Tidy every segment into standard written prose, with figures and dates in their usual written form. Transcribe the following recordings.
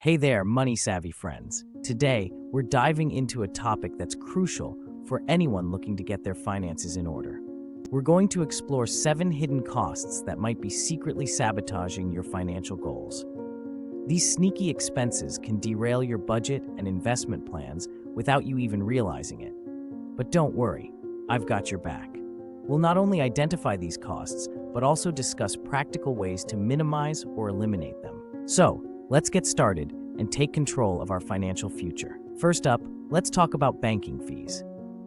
Hey there, money-savvy friends. Today, we're diving into a topic that's crucial for anyone looking to get their finances in order. We're going to explore 7 hidden costs that might be secretly sabotaging your financial goals. These sneaky expenses can derail your budget and investment plans without you even realizing it. But don't worry, I've got your back. We'll not only identify these costs, but also discuss practical ways to minimize or eliminate them. So, let's get started and take control of our financial future. First up, let's talk about banking fees.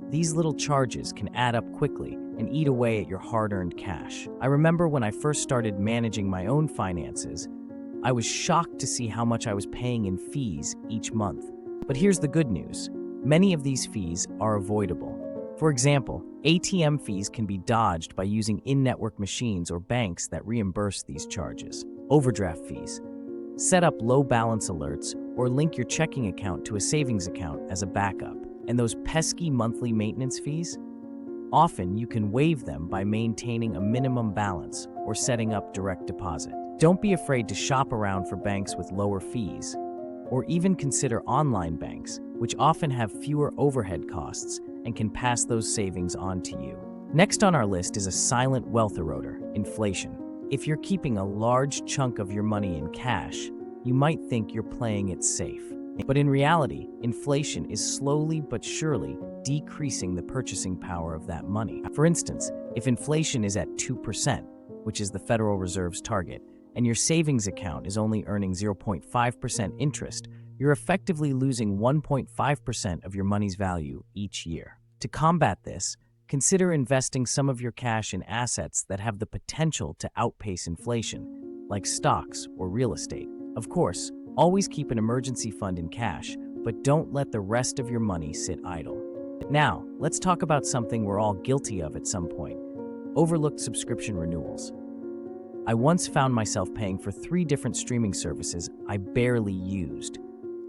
These little charges can add up quickly and eat away at your hard-earned cash. I remember when I first started managing my own finances, I was shocked to see how much I was paying in fees each month. But here's the good news. Many of these fees are avoidable. For example, ATM fees can be dodged by using in-network machines or banks that reimburse these charges. Overdraft fees. Set up low balance alerts or link your checking account to a savings account as a backup. And those pesky monthly maintenance fees? Often you can waive them by maintaining a minimum balance or setting up direct deposit. Don't be afraid to shop around for banks with lower fees, or even consider online banks, which often have fewer overhead costs and can pass those savings on to you. Next on our list is a silent wealth eroder, inflation. If you're keeping a large chunk of your money in cash, you might think you're playing it safe. But in reality, inflation is slowly but surely decreasing the purchasing power of that money. For instance, if inflation is at 2%, which is the Federal Reserve's target, and your savings account is only earning 0.5% interest, you're effectively losing 1.5% of your money's value each year. To combat this, consider investing some of your cash in assets that have the potential to outpace inflation, like stocks or real estate. Of course, always keep an emergency fund in cash, but don't let the rest of your money sit idle. Now, let's talk about something we're all guilty of at some point: overlooked subscription renewals. I once found myself paying for 3 different streaming services I barely used.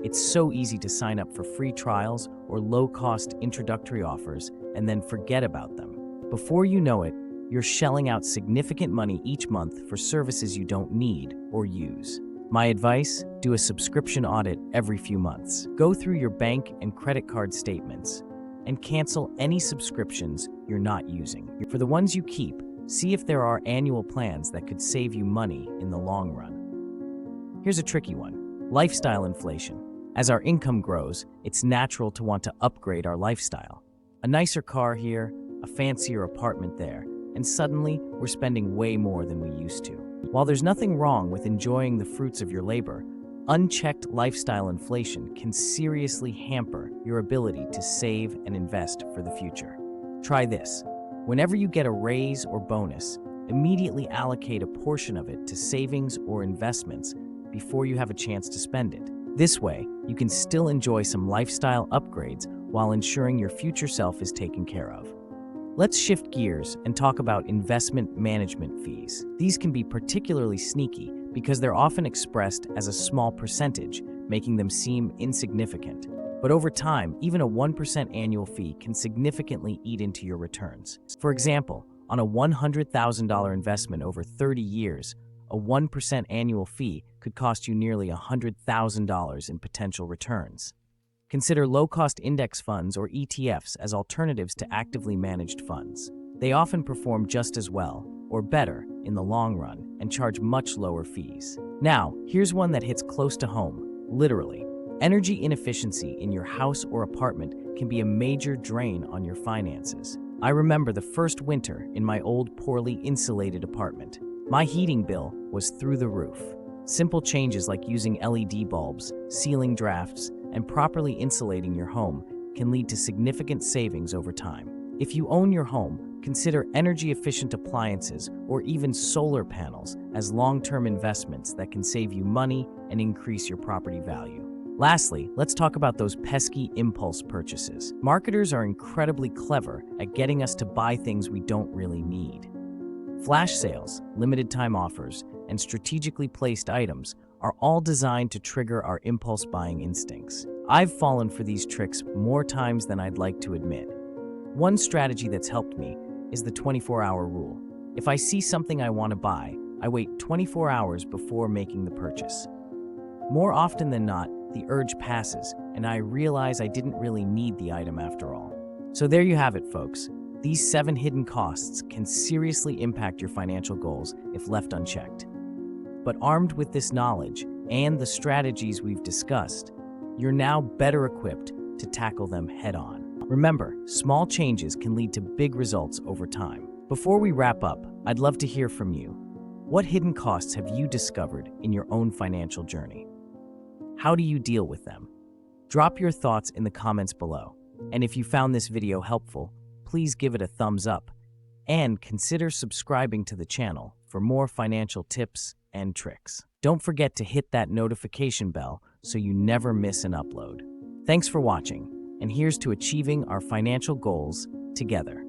It's so easy to sign up for free trials or low-cost introductory offers and then forget about them. Before you know it, you're shelling out significant money each month for services you don't need or use. My advice: do a subscription audit every few months. Go through your bank and credit card statements and cancel any subscriptions you're not using. For the ones you keep, see if there are annual plans that could save you money in the long run. Here's a tricky one: lifestyle inflation. As our income grows, it's natural to want to upgrade our lifestyle. A nicer car here, a fancier apartment there, and suddenly we're spending way more than we used to. While there's nothing wrong with enjoying the fruits of your labor, unchecked lifestyle inflation can seriously hamper your ability to save and invest for the future. Try this. Whenever you get a raise or bonus, immediately allocate a portion of it to savings or investments before you have a chance to spend it. This way, you can still enjoy some lifestyle upgrades while ensuring your future self is taken care of. Let's shift gears and talk about investment management fees. These can be particularly sneaky because they're often expressed as a small percentage, making them seem insignificant. But over time, even a 1% annual fee can significantly eat into your returns. For example, on a $100,000 investment over 30 years, a 1% annual fee could cost you nearly $100,000 in potential returns. Consider low-cost index funds or ETFs as alternatives to actively managed funds. They often perform just as well, or better, in the long run and charge much lower fees. Now, here's one that hits close to home, literally. Energy inefficiency in your house or apartment can be a major drain on your finances. I remember the first winter in my old, poorly insulated apartment. My heating bill was through the roof. Simple changes like using LED bulbs, sealing drafts, and properly insulating your home can lead to significant savings over time. If you own your home, consider energy-efficient appliances or even solar panels as long-term investments that can save you money and increase your property value. Lastly, let's talk about those pesky impulse purchases. Marketers are incredibly clever at getting us to buy things we don't really need. Flash sales, limited-time offers, and strategically placed items are all designed to trigger our impulse buying instincts. I've fallen for these tricks more times than I'd like to admit. One strategy that's helped me is the 24-hour rule. If I see something I want to buy, I wait 24 hours before making the purchase. More often than not, the urge passes, and I realize I didn't really need the item after all. So there you have it, folks. These 7 hidden costs can seriously impact your financial goals if left unchecked. But armed with this knowledge and the strategies we've discussed, you're now better equipped to tackle them head-on. Remember, small changes can lead to big results over time. Before we wrap up, I'd love to hear from you. What hidden costs have you discovered in your own financial journey? How do you deal with them? Drop your thoughts in the comments below. And if you found this video helpful, please give it a thumbs up and consider subscribing to the channel for more financial tips and tricks. Don't forget to hit that notification bell so you never miss an upload. Thanks for watching, and here's to achieving our financial goals together.